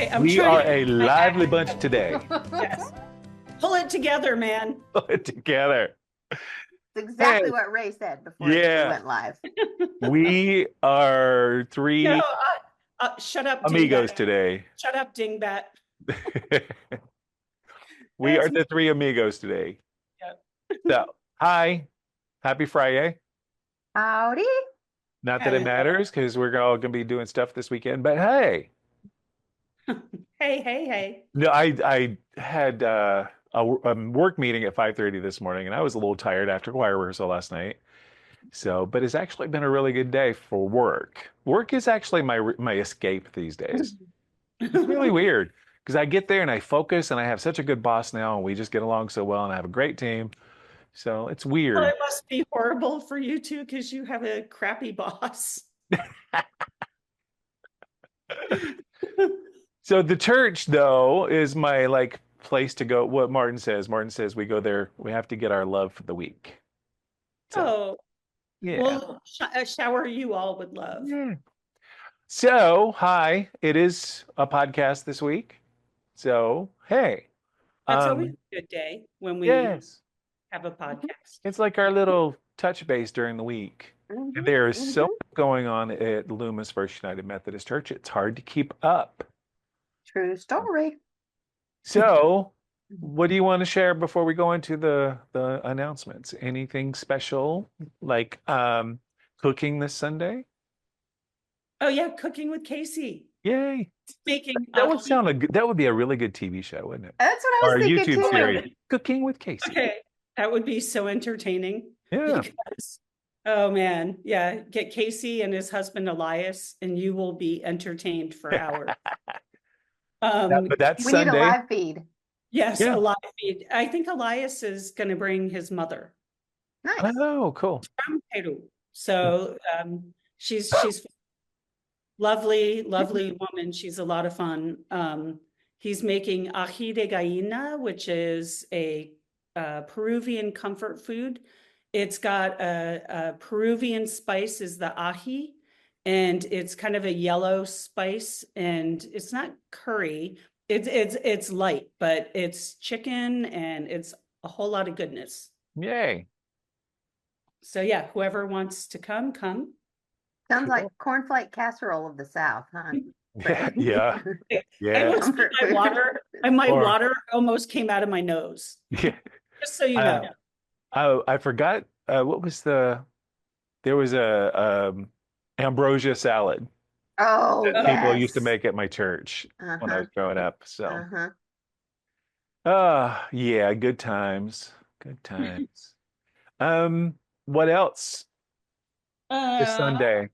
Okay, I'm We trying are to a get my lively act bunch today. Yes. Pull it together, man. Put it together. It's Hey, exactly what Ray said before we yeah, went live. we are No, three shut up, amigos dingbat. today. Shut up, dingbat. We are That's the three amigos today. Yep. So, hi, happy Friday. Howdy. Not that it matters because we're all going to be doing stuff this weekend, but hey, Hey. no, I had a work meeting at 5:30 this morning, and I was a little tired after choir rehearsal last night. So, but it's actually been a really good day for work. Work is actually my escape these days. It's really weird because I get there and I focus, and I have such a good boss now, and we just get along so well, and I have a great team. So it's Well, weird. it must be horrible for you too, because you have a crappy boss. So the church, though, is my like place to go. What Martin says. Martin says we go there. We have to get our love for the week. So Oh, yeah. we'll shower you all with love. Yeah. So hi, it is a podcast this week. So hey, That's always um, a good day when we yes, have a podcast. it's like our little touch base during the week. And there is so Mhm. much going on at Loomis First United Methodist Church. It's hard to keep up. True story. So, what do you want to share before we go into the announcements? Anything special like cooking this Sunday? Oh yeah, cooking with Casey. Yay. Making That would sound that would be a really good TV show, wouldn't it? That's what I Or was a thinking YouTube too. series, Cooking with Casey. Okay, that would be so entertaining. Yeah. Because, oh man, yeah, get Casey and his husband Elias, and you will be entertained for hours. But that's We need a Sunday. live feed. Yes, Yeah. a live feed. I think Elias is going to bring his mother Nice. Oh, cool. from Peru. So she's lovely woman. She's a lot of fun. He's making ají de gallina, which is a Peruvian comfort food. It's got a Peruvian spice is the ají, and it's kind of a yellow spice, and it's not curry. It's light, but it's chicken, and it's a whole lot of goodness. Yay. So yeah, whoever wants to come. Sounds like cornflake casserole of the South, huh? Yeah. I Yeah. almost spit my water, and my Or- water almost came out of my nose. Yeah. Just so you know. Oh, I forgot what was there was a ambrosia salad Oh, that people used to yes. make at my church when I Uh-huh. was growing up. So Uh-huh. yeah, good times. Good times. What else this Sunday?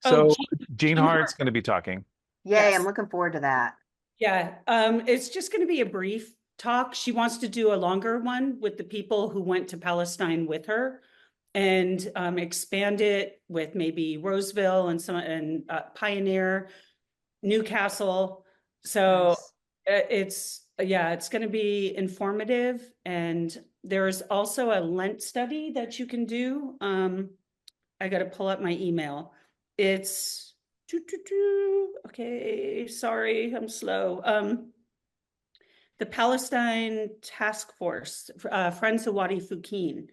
Oh, So Gene Gene Hart's Hart. going to be talking. Yay, Yes. I'm looking forward to that. Yeah, it's just going to be a brief talk. She wants to do a longer one with the people who went to Palestine with her, and expand it with maybe Roseville and Pioneer, Newcastle. So Nice. it's going to be informative, and there's also a Lent study that you can do. I got to pull up my email. It's okay, sorry, I'm slow. The Palestine Task Force, Friends of Wadi Fukin.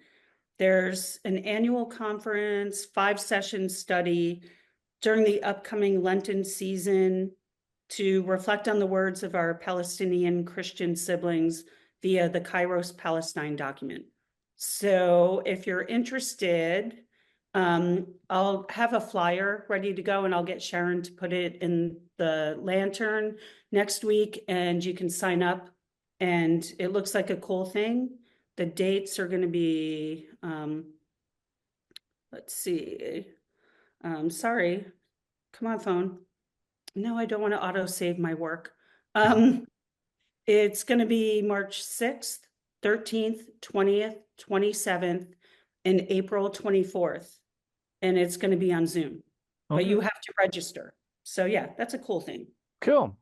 There's an annual conference, 5-session study during the upcoming Lenten season to reflect on the words of our Palestinian Christian siblings via the Kairos Palestine document. So if you're interested, I'll have a flyer ready to go, and I'll get Sharon to put it in the lantern next week, and you can sign up. And it looks like a cool thing. The dates are going to be, let's see. Sorry, come on, phone. No, I don't want to auto save my work. It's going to be March 6th, 13th, 20th, 27th, and April 24th. And it's going to be on Zoom, but you have to register. So yeah, that's a cool thing. Cool.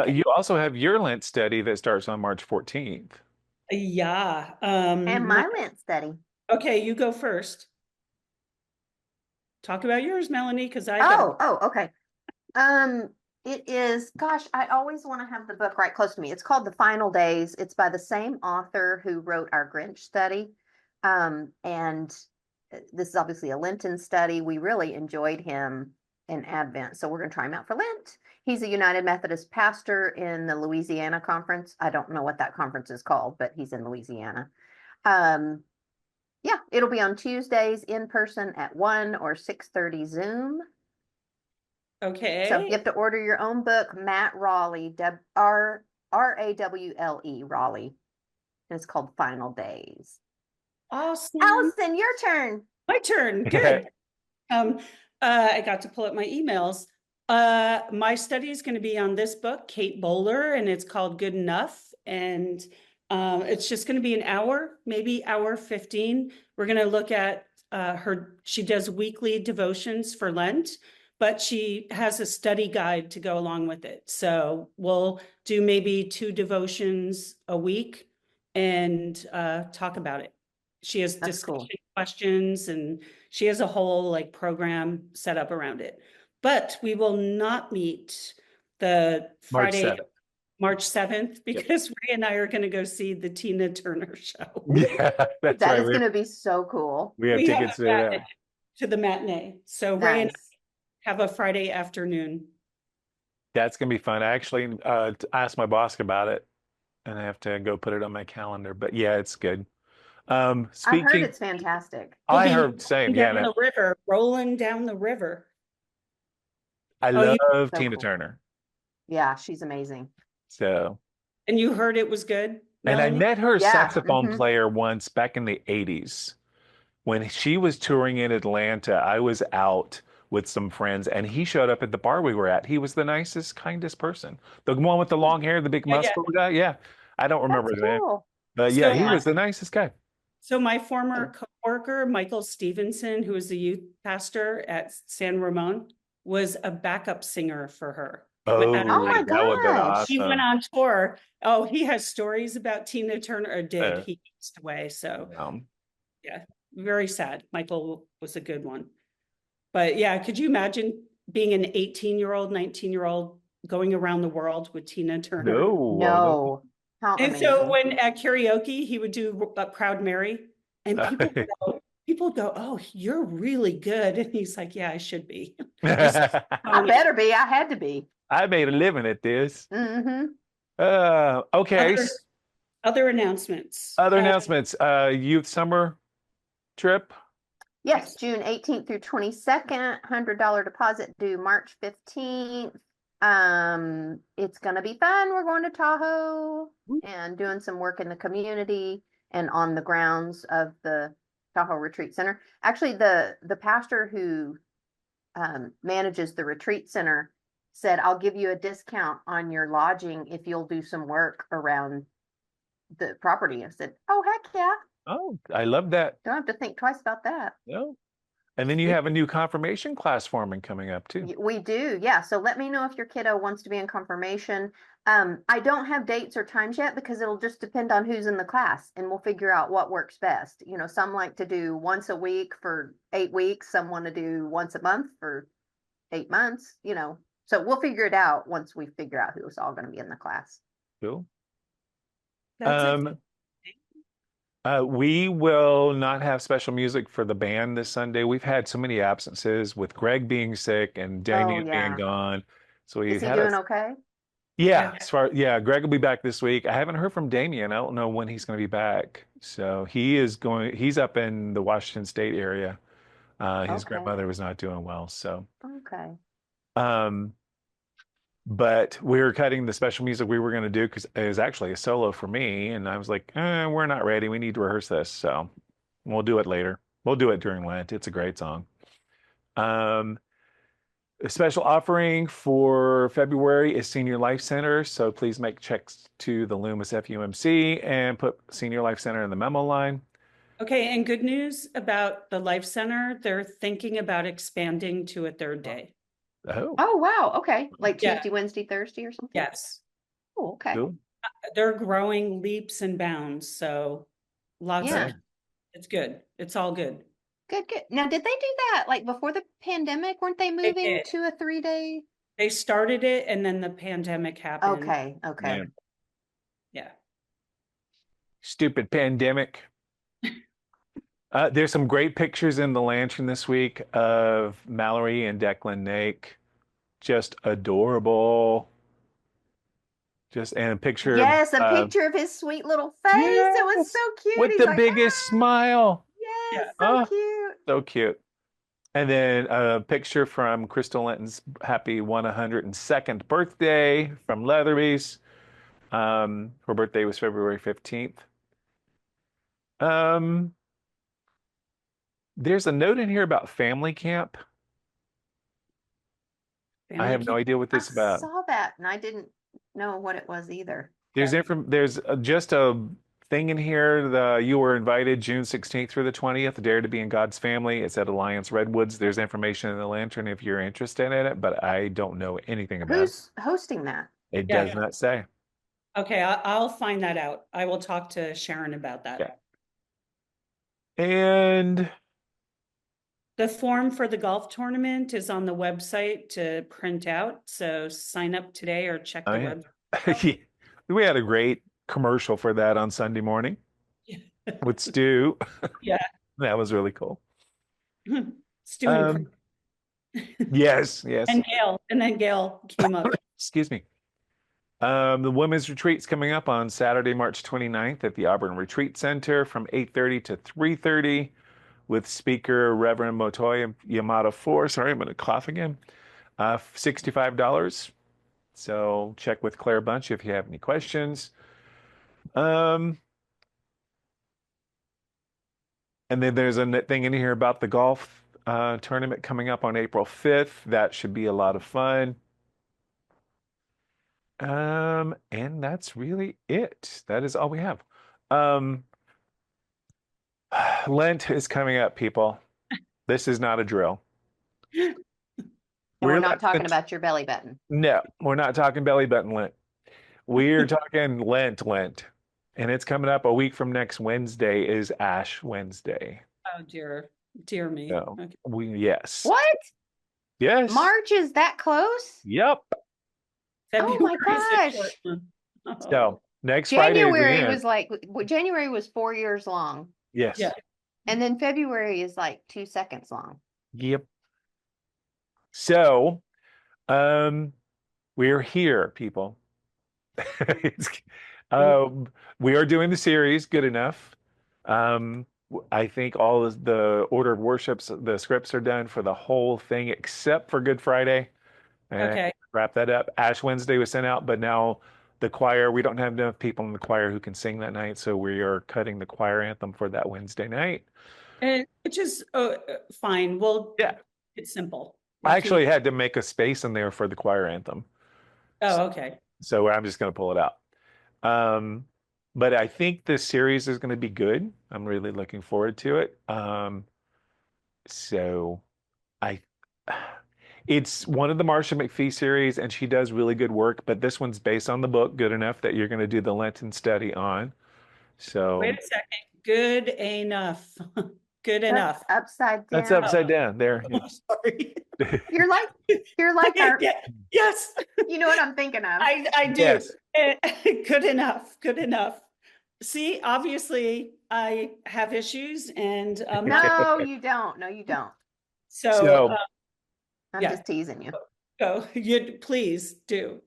You also have your Lent study that starts on March 14th. Yeah. And my Lent study. Okay, you go first. Talk about yours, Melanie, because I Oh, okay. It is, gosh, I always want to have the book right close to me. It's called The Final Days. It's by the same author who wrote our Grinch study. And this is obviously a Lenten study. We really enjoyed him in Advent. So we're going to try him out for Lent. He's a United Methodist pastor in the Louisiana conference. I don't know what that conference is called, but he's in Louisiana. Yeah, it'll be on Tuesdays in person at 1 or 6:30 Zoom. Okay. So you have to order your own book, Matt Raleigh, Rawle, Raleigh. And it's called Final Days. Awesome. Allison, your turn. My turn. Good. I got to pull up my emails. My study is going to be on this book, Kate Bowler, and it's called Good Enough. And it's just going to be an hour, maybe hour 15. We're going to look at she does weekly devotions for Lent, but she has a study guide to go along with it. So we'll do maybe 2 devotions a week and talk about it. She has discussion questions, and she has a whole like program set up around it. But we will not meet the Friday, March 7th, because Ray and I are going to go see the Tina Turner show. Yeah, that's that is going to be so cool. We have tickets to the matinee. So Ray and I have a Friday afternoon. That's going to be fun. I actually asked my boss about it, and I have to go put it on my calendar. But yeah, it's good. I've heard it's fantastic. I heard same. Down the river, rolling down the river. I love Tina Turner. Yeah, she's amazing. So. And you heard it was good? Melanie? And I met her saxophone player once back in the 80s. When she was touring in Atlanta, I was out with some friends, and he showed up at the bar we were at. He was the nicest, kindest person. The one with the long hair, the big muscular guy. Yeah. I don't remember his name. But yeah, he was the nicest guy. So my former coworker, Michael Stevenson, who was the youth pastor at San Ramon, was a backup singer for her. Oh my God. Awesome. She went on tour. Oh, he has stories about Tina Turner, or did. He passed away. So yeah, very sad. Michael was a good one. But yeah, could you imagine being an 18-year-old, 19-year-old going around the world with Tina Turner? No. How and amazing. So when at karaoke, he would do Proud Mary, and people go, "Oh, you're really good." And he's like, "Yeah, I should be." I better be. I had to be. I made a living at this. Mm-hmm. Okay. Other announcements. Other announcements. Youth summer trip. Yes, June 18th through 22nd. $100 deposit due March 15th. It's gonna be fun. We're going to Tahoe and doing some work in the community and on the grounds of the Tahoe Retreat Center. Actually, the pastor who manages the retreat center said, "I'll give you a discount on your lodging if you'll do some work around the property." I said, "Oh, heck yeah." Oh, I love that. Don't have to think twice about that. No. And then you have a new confirmation class forming coming up too. We do, yeah. So let me know if your kiddo wants to be in confirmation. I don't have dates or times yet because it'll just depend on who's in the class, and we'll figure out what works best. You know, some like to do once a week for 8 weeks. Some want to do once a month for 8 months, you know. So we'll figure it out once we figure out who's all going to be in the class. Cool. We will not have special music for the band this Sunday. We've had so many absences with Greg being sick and Damien being gone. So Is he doing okay? Yeah, Greg will be back this week. I haven't heard from Damien. I don't know when he's going to be back. So he's up in the Washington State area. His grandmother was not doing well. So but we were cutting the special music we were going to do because it was actually a solo for me. And I was like, we're not ready. We need to rehearse this. So we'll do it later. We'll do it during Lent. It's a great song. A special offering for February is Senior Life Center. So please make checks to the Loomis FUMC and put Senior Life Center in the memo line. Okay. And good news about the Life Center. They're thinking about expanding to a 3rd day. Oh, wow. Okay. Like Tuesday, Wednesday, Thursday or something? Yes. Oh, okay. Cool. They're growing leaps and bounds. So lots of, it's good. It's all good. Good. Now, did they do that like before the pandemic? Weren't they moving to a 3-day? They started it and then the pandemic happened. Okay, okay. Yeah. Yeah. Stupid pandemic. There's some great pictures in the lantern this week of Mallory and Declan Nake. Just adorable. And a picture of Yes, a picture of his sweet little face. It was yes, so cute. with He's the like, biggest smile. yes, Yeah. so Oh, cute. so cute. And then a picture from Crystal Linton's happy 102nd birthday from Leatherby's. Her birthday was February 15th. Um, there's a note in here about family camp. I have no idea what I this is about. saw that and I didn't know what it was either. There's just a thing in here. You were invited June 16th through the 20th, Dare to be in God's family. It's at Alliance Redwoods. There's information in the lantern if you're interested in it, but I don't know anything about it. Who's hosting that? It Yeah. does not say. Okay, I'll find that out. I will talk to Sharon about that. Yeah. And The form for the golf tournament is on the website to print out. So sign up today or check the yeah. website. We had a great commercial for that on Sunday morning with Stu. Yeah. That was really cool. Stu and Yes. and then Gail came up. Excuse me. The women's retreat's coming up on Saturday, March 29th at the Auburn Retreat Center from 8:30 to 3:30 with speaker Reverend Motoya Yamato 4. Sorry, I'm going to cough again. $65. So check with Claire Bunch if you have any questions. And then there's a thing in here about the golf tournament coming up on April 5th. That should be a lot of fun. And that's really it. That is all we have. Lent is coming up, people. This is not a drill. And we're not talking about your belly button. No, we're not talking belly button Lent. We're talking Lent. And it's coming up a week from next Wednesday is Ash Wednesday. Oh dear me. So Okay. yes. What? Yes. March is that close? Yep. Oh my February's a short gosh. month. Oh. So next Friday is the January end. was like January was 4 years long. Yes. Yeah. And then February is like 2 seconds long. Yep. So, we're here, people. We are doing the series good enough. I think all of the order of worships, the scripts are done for the whole thing except for Good Friday. Okay. Wrap that up. Ash Wednesday was sent out, but now the choir, we don't have enough people in the choir who can sing that night, so we are cutting the choir anthem for that Wednesday night. And which is fine. Yeah. It's simple. I actually had to make a space in there for the choir anthem. Oh, okay. So I'm just going to pull it out. But I think this series is going to be good. I'm really looking forward to it. So it's one of the Marcia McPhee series, and she does really good work, but this one's based on the book good enough that you're going to do the Lenten study on. So Wait a second. Good enough. Good enough. That's upside down. that's upside down there. Oh, sorry. You're like our, Yes, you know what I'm thinking of. I do. Yes. Good enough. Good enough. See, obviously I have issues and No, you don't. No, you don't. so I'm yeah. just teasing you. so you please do.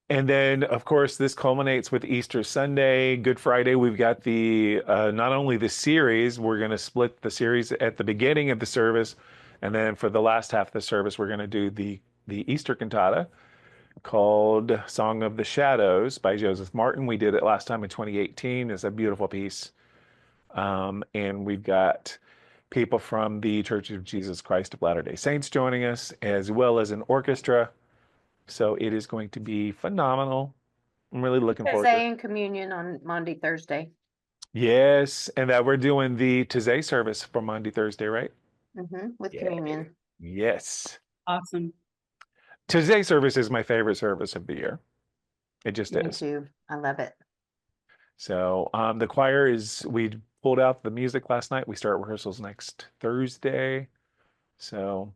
And then, of course, this culminates with Easter Sunday, Good Friday. We've got the not only the series, we're going to split the series at the beginning of the service, and then for the last half of the service, we're going to do the Easter cantata called "Song of the Shadows" by Joseph Martin. We did it last time in 2018. It's a beautiful piece, and we've got people from the Church of Jesus Christ of Latter-day Saints joining us, as well as an orchestra. So it is going to be phenomenal. I'm really looking forward to it. Saying communion on Monday, Thursday. Yes, and that we're doing the Taizé service for Monday, Thursday, right? With Yeah. communion. Yes. Awesome. Taizé service is my favorite service of the year. It just Me is. too. I love it. So the choir we pulled out the music last night. We start rehearsals next Thursday. So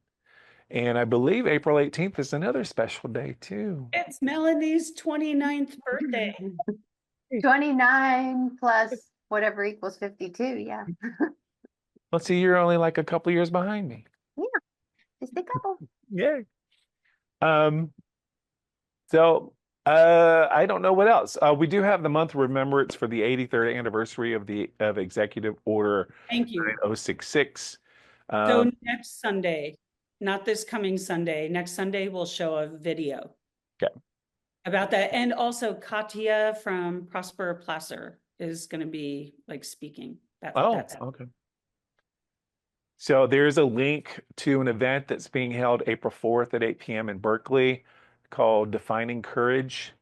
And I believe April 18th is another special day too. It's Melanie's 29th birthday. 29 plus whatever equals 52. Yeah. Let's see, you're only like a couple years behind me. Yeah. Just a couple. Yay. Um, so I don't know what else. We do have the month of remembrance for the 83rd anniversary of Executive Order Thank you. 9066. So next Sunday, not this coming Sunday, next Sunday we'll show a video. Okay. About that. And also Katya from Prosper Placer is going to be like speaking. That's Okay. So there's a link to an event that's being held April 4th at 8 p.m. in Berkeley called Defining Courage.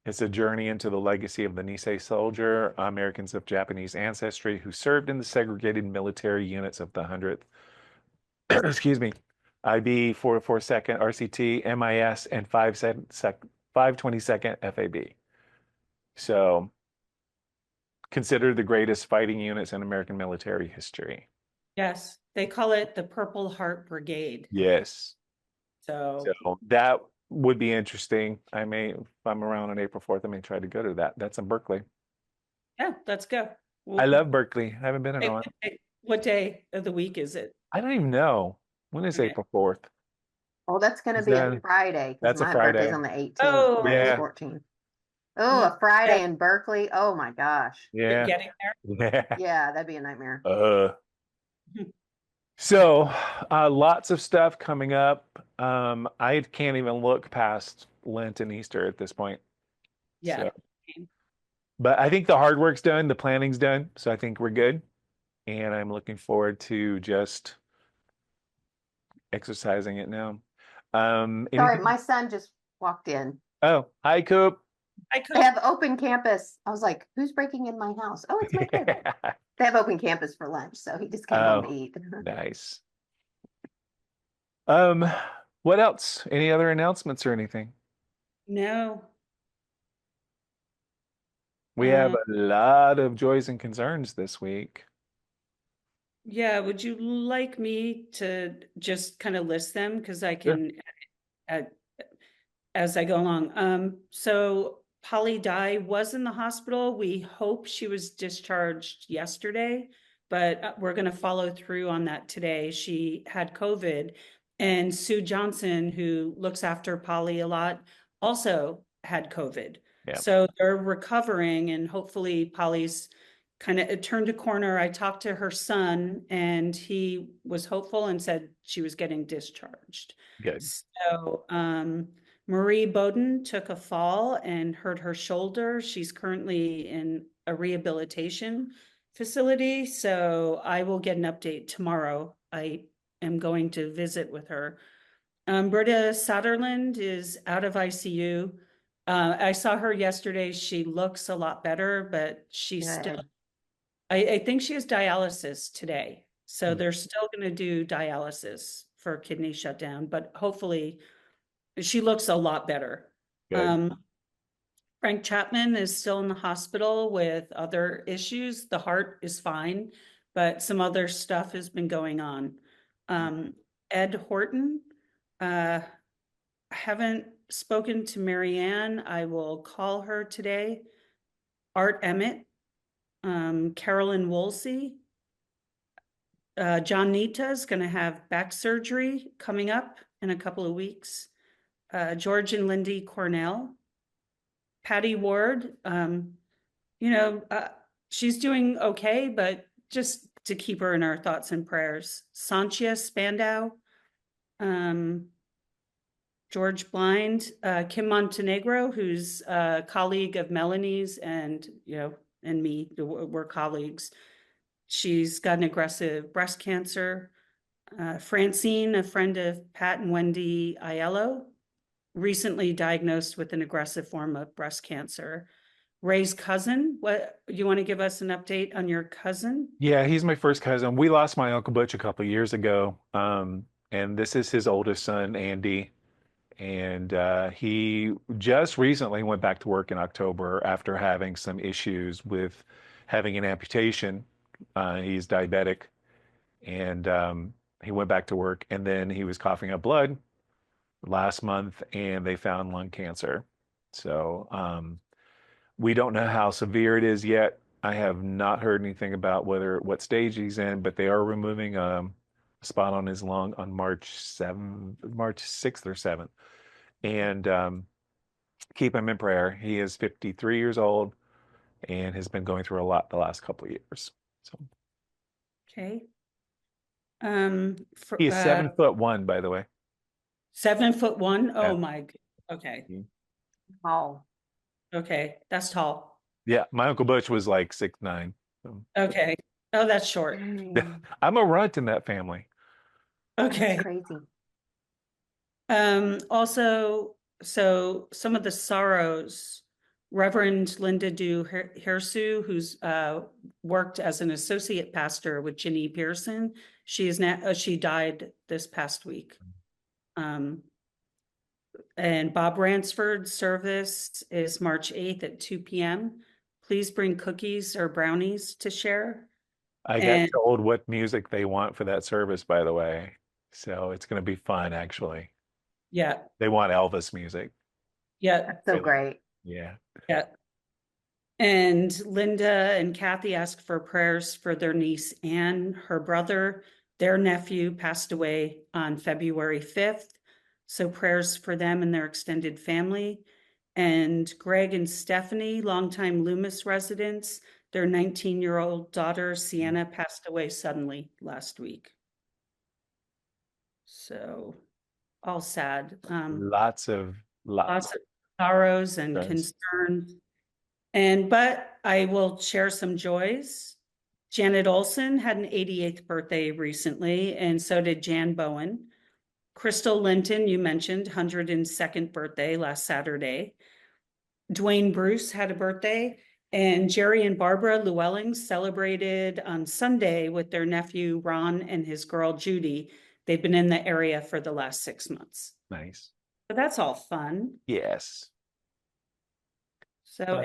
It's a journey into the legacy of the Nisei soldier, Americans of Japanese ancestry who served in the segregated military units of the 100th, excuse me, IB 442nd RCT, MIS, and 522nd FAB. So considered the greatest fighting units in American military history. Yes, they call it the Purple Heart Brigade. Yes. So that would be interesting. If I'm around on April 4th, I may try to go to that. That's in Berkeley. yeah, let's go. I love Berkeley. I haven't been in a while. What day of the week is it? I don't even know. When is Okay. April 4th? Well, that's going to be a Friday. That's a my Friday. birthday's on the 18th. Oh, mine's yeah. 14th. Oh, a Friday in Berkeley. Oh my gosh. Yeah. Getting there? Yeah. Yeah, that'd be a nightmare. So lots of stuff coming up. I can't even look past Lent and Easter at this point. Yeah. So, but I think the hard work's done, the planning's done, so I think we're good. And I'm looking forward to just exercising it now. Sorry, my son just walked in. Oh, hi, Coop. They have open campus. I was like, who's breaking in my house? Oh, it's my kid. They have open campus for lunch, so he just came home to eat. Nice. What else? Any other announcements or anything? No. We have a lot of joys and concerns this week. Yeah, would you like me to just kind of list them? Because I can, as I go along. So Polly Dye was in the hospital. We hope she was discharged yesterday, but we're going to follow through on that today. She had COVID, and Sue Johnson, who looks after Polly a lot, also had COVID. Yeah. So they're recovering, and hopefully Polly's kind of turned a corner. I talked to her son, and he was hopeful and said she was getting discharged. Good. So Marie Bowden took a fall and hurt her shoulder. She's currently in a rehabilitation facility, so I will get an update tomorrow. I am going to visit with her. Britta Sutherland is out of ICU. I saw her yesterday. She looks a lot better, but she's still, I think she has dialysis today. So they're still going to do dialysis for kidney shutdown, but hopefully she looks a lot better. Frank Chapman is still in the hospital with other issues. The heart is fine, but some other stuff has been going on. Ed Horton, I haven't spoken to Marianne. I will call her today. Art Emmett, Carolyn Woolsey, John Nita is going to have back surgery coming up in a couple of weeks. George and Lindy Cornell, Patty Ward, she's doing okay, but just to keep her in our thoughts and prayers. Sanchia Spandau, George Blind, Kim Montenegro, who's a colleague of Melanie's and me, we're colleagues. She's got an aggressive breast cancer. Francine, a friend of Pat and Wendy Aiello, recently diagnosed with an aggressive form of breast cancer. Ray's cousin, what you want to give us an update on your cousin? Yeah, he's my first cousin. We lost my Uncle Butch a couple of years ago. And this is his oldest son, Andy. And he just recently went back to work in October after having some issues with having an amputation. He's diabetic and he went back to work, and then he was coughing up blood last month, and they found lung cancer. So we don't know how severe it is yet. I have not heard anything about what stage he's in, but they are removing a spot on his lung on March 6th or 7th. And keep him in prayer. He is 53 years old and has been going through a lot the last couple of years. So Okay. he is 7'1", by the way. 7'1". Oh Yeah. my. Okay. Oh, Okay. That's tall. Yeah, my Uncle Butch was like 6'9". So. Okay. Oh, that's short. I'm a runt in that family. Okay. crazy. Also, so some of the sorrows, Reverend Linda Du Hersu, who's worked as an associate pastor with Ginny Pearson, she is now she died this past week. And Bob Ransford's service is March 8th at 2 p.m. Please bring cookies or brownies to share. I got told what music they want for that service, by the way. So it's going to be fun, actually. Yeah. They want Elvis music. Yeah. That's so great. Yeah. Yeah. And Linda and Kathy asked for prayers for their niece Anne, her brother. Their nephew passed away on February 5th. So prayers for them and their extended family. And Greg and Stephanie, longtime Loomis residents, their 19-year-old daughter, Sienna, passed away suddenly last week. So all sad. Lots of sorrows and concerns. But I will share some joys. Janet Olson had an 88th birthday recently, and so did Jan Bowen. Crystal Linton, you mentioned, 102nd birthday last Saturday. Dwayne Bruce had a birthday, and Jerry and Barbara Llewellyn celebrated on Sunday with their nephew Ron and his girl Judy. They've been in the area for the last 6 months. Nice. So that's all fun. Yes. So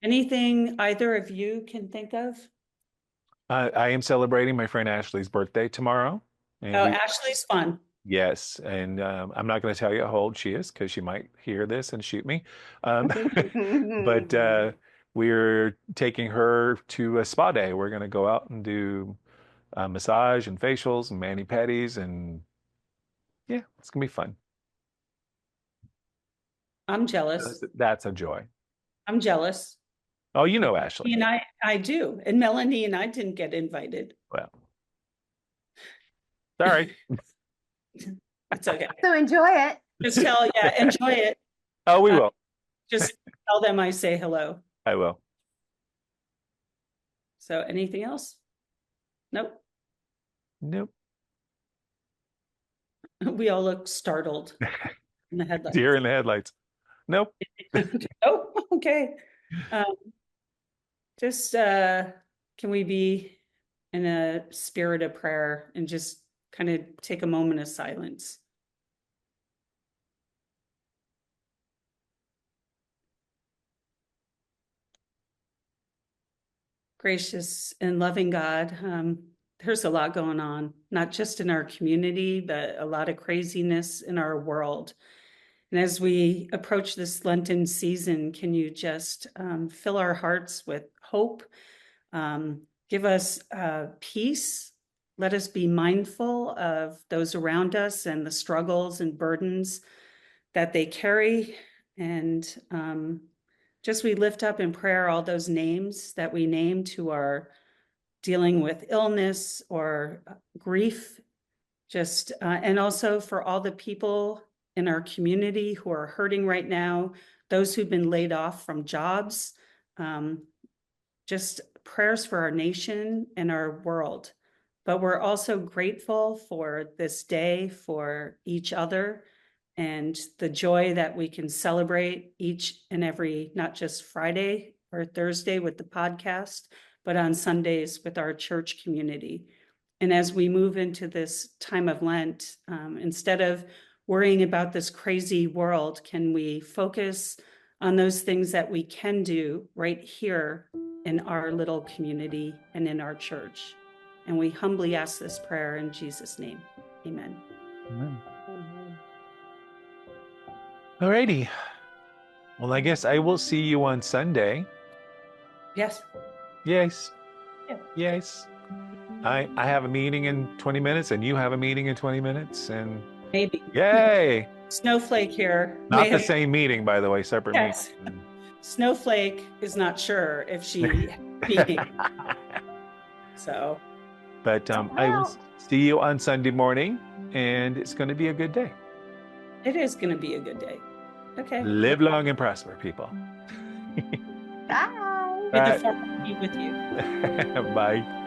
anything either of you can think of? I am celebrating my friend Ashley's birthday tomorrow. And Ashley's fun. Yes, and I'm not going to tell you how old she is because she might hear this and shoot me. But we're taking her to a spa day. We're going to go out and do massage and facials and mani-pedis, and yeah, it's going to be fun. I'm jealous. That's a joy. I'm jealous. Oh, you know Ashley. And I do. And Melanie and I didn't get invited. Well, sorry. It's okay. So enjoy it. Just enjoy it. Oh, we will. Just tell them I say hello. I will. So anything else? Nope. Nope. We all look startled in the headlights. Deer in the headlights. Nope. Oh, okay. Can we be in a spirit of prayer and just kind of take a moment of silence? Gracious and loving God, there's a lot going on, not just in our community, but a lot of craziness in our world. And as we approach this Lenten season, can you just fill our hearts with hope? Give us peace. Let us be mindful of those around us and the struggles and burdens that they carry. And just we lift up in prayer all those names that we named who are dealing with illness or grief, and also for all the people in our community who are hurting right now, those who've been laid off from jobs, just prayers for our nation and our world. But we're also grateful for this day, for each other, and the joy that we can celebrate each and every, not just Friday or Thursday with the podcast, but on Sundays with our church community. And as we move into this time of Lent, instead of worrying about this crazy world, can we focus on those things that we can do right here in our little community and in our church? And we humbly ask this prayer in Jesus' name. Amen. Amen. Amen. Alrighty. Well, I guess I will see you on Sunday. Yes. Yes. Yeah. Yes. I have a meeting in 20 minutes and you have a meeting in 20 minutes and Maybe. yay. Snowflake here. Not the May- same meeting, by the way, separate Yes. meeting. Snowflake is not sure if she meeting. So But Don't I will melt. see you on Sunday morning and it's going to be a good day. it is going to be a good day. Okay. Live long and prosper, people. Bye. May the Bye. Lord be with you. Bye.